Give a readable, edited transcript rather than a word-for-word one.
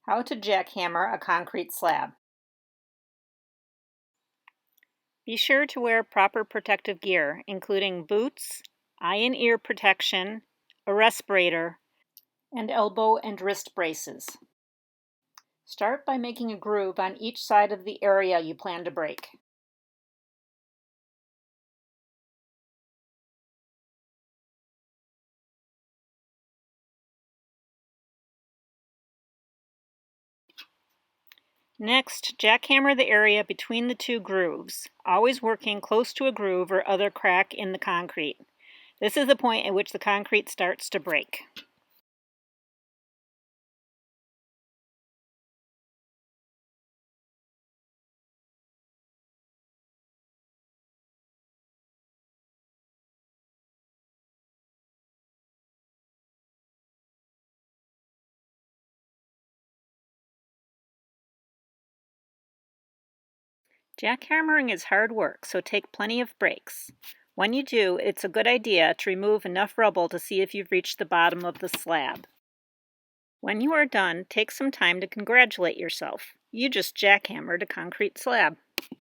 How to jackhammer a concrete slab. Be sure to wear proper protective gear, including boots, eye and ear protection, a respirator, and elbow and wrist braces. Start by making a groove on each side of the area you plan to break. Next, jackhammer the area between the two grooves, always working close to a groove or other crack in the concrete. This is the point at which the concrete starts to break. Jackhammering is hard work, so take plenty of breaks. When you do, it's a good idea to remove enough rubble to see if you've reached the bottom of the slab. When you are done, take some time to congratulate yourself. You just jackhammered a concrete slab.